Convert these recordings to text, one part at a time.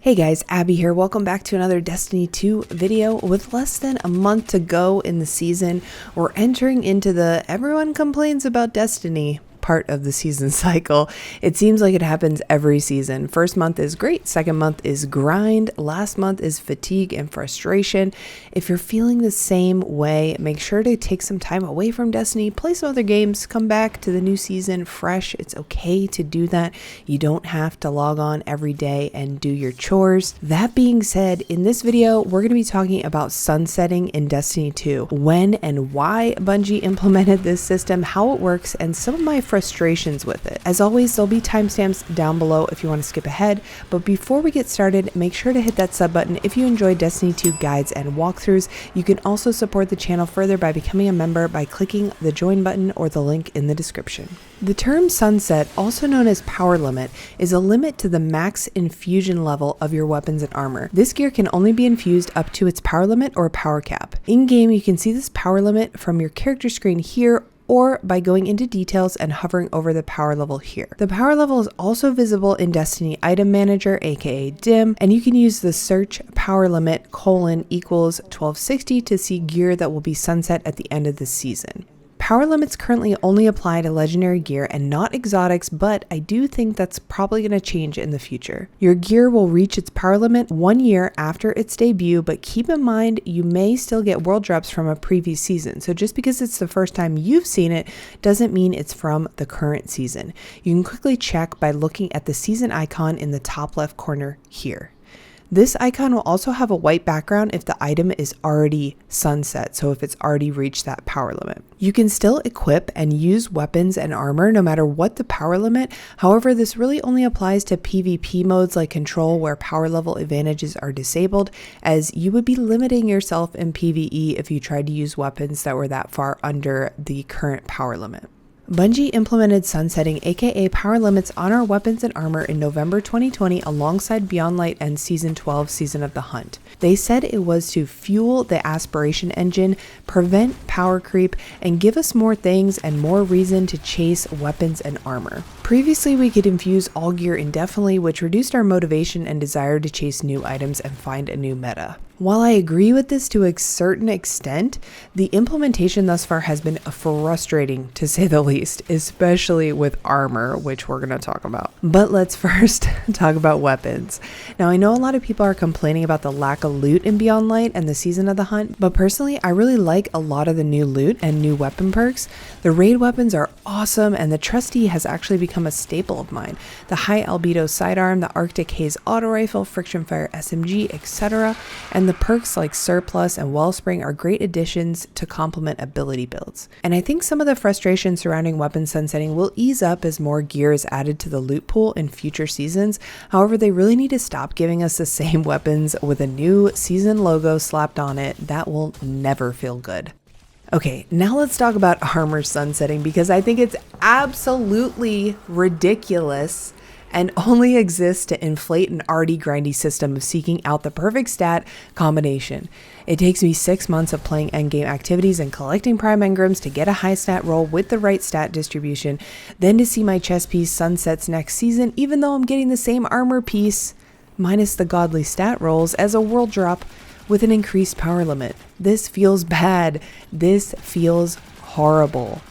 Hey guys, Abby here. Welcome back to another Destiny 2 video. With less than a month to go in the season, we're entering into the everyone complains about Destiny part of the season cycle. It seems like it happens every season. First month is great, second month is grind, last month is fatigue and frustration. If you're feeling the same way, make sure to take some time away from Destiny, play some other games, come back to the new season fresh. It's okay to do that. You don't have to log on every day and do your chores. That being said, in this video, we're going to be talking about sunsetting in Destiny 2, when and why Bungie implemented this system, how it works, and some of my frustrations with it. As always, there'll be timestamps down below if you want to skip ahead, but before we get started, make sure to hit that sub button if you enjoy Destiny 2 guides and walkthroughs. You can also support the channel further by becoming a member by clicking the join button or the link in the description. The term sunset, also known as power limit, is a limit to the max infusion level of your weapons and armor. This gear can only be infused up to its power limit or power cap. In game, you can see this power limit from your character screen here, or by going into details and hovering over the power level here. The power level is also visible in Destiny Item Manager, aka DIM, and you can use the search power limit equals 1260 to see gear that will be sunset at the end of the season. Power limits currently only apply to legendary gear and not exotics, but I do think that's probably going to change in the future. Your gear will reach its power limit 1 year after its debut, but keep in mind you may still get world drops from a previous season. So just because it's the first time you've seen it doesn't mean it's from the current season. You can quickly check by looking at the season icon in the top left corner here. This icon will also have a white background if the item is already sunset, so if it's already reached that power limit. You can still equip and use weapons and armor no matter what the power limit. However, this really only applies to PvP modes like Control, where power level advantages are disabled, as you would be limiting yourself in PvE if you tried to use weapons that were that far under the current power limit. Bungie implemented sunsetting, aka power limits, on our weapons and armor in November 2020 alongside Beyond Light and Season 12, Season of the Hunt. They said it was to fuel the aspiration engine, prevent power creep, and give us more things and more reason to chase weapons and armor. Previously, we could infuse all gear indefinitely, which reduced our motivation and desire to chase new items and find a new meta. While I agree with this to a certain extent, the implementation thus far has been frustrating to say the least, especially with armor, which we're going to talk about. But let's first talk about weapons. Now, I know a lot of people are complaining about the lack of loot in Beyond Light and the Season of the Hunt, but personally, I really like a lot of the new loot and new weapon perks. The raid weapons are awesome, and the Trusty has actually become a staple of mine. The high albedo sidearm, the Arctic Haze auto rifle, friction fire SMG, etc., and the perks like Surplus and Wellspring are great additions to complement ability builds. And I think some of the frustration surrounding weapon sunsetting will ease up as more gear is added to the loot pool in future seasons. However, they really need to stop giving us the same weapons with a new season logo slapped on it. That will never feel good. Okay, now let's talk about armor sunsetting, because I think it's absolutely ridiculous and only exists to inflate an already grindy system of seeking out the perfect stat combination. It takes me 6 months of playing endgame activities and collecting prime engrams to get a high stat roll with the right stat distribution, then to see my chest piece sunsets next season, even though I'm getting the same armor piece, minus the godly stat rolls, as a world drop with an increased power limit. This feels bad. This feels horrible.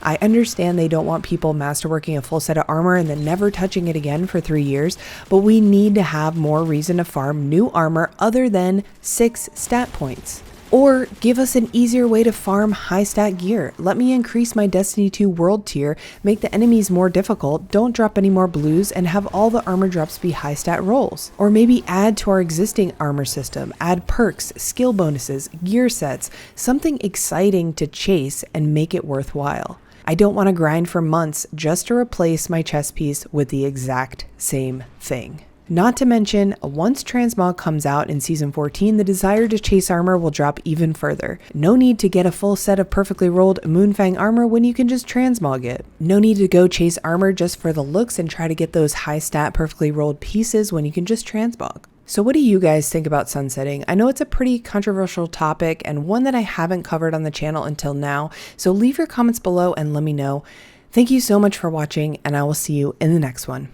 I understand they don't want people masterworking a full set of armor and then never touching it again for 3 years, but we need to have more reason to farm new armor other than 6 stat points. Or give us an easier way to farm high stat gear. Let me increase my Destiny 2 world tier, make the enemies more difficult, don't drop any more blues, and have all the armor drops be high stat rolls. Or maybe add to our existing armor system, add perks, skill bonuses, gear sets, something exciting to chase and make it worthwhile. I don't want to grind for months just to replace my chest piece with the exact same thing. Not to mention, once transmog comes out in Season 14, the desire to chase armor will drop even further. No need to get a full set of perfectly rolled Moonfang armor when you can just transmog it. No need to go chase armor just for the looks and try to get those high stat perfectly rolled pieces when you can just transmog. So what do you guys think about sunsetting? I know it's a pretty controversial topic and one that I haven't covered on the channel until now, so leave your comments below and let me know. Thank you so much for watching, and I will see you in the next one.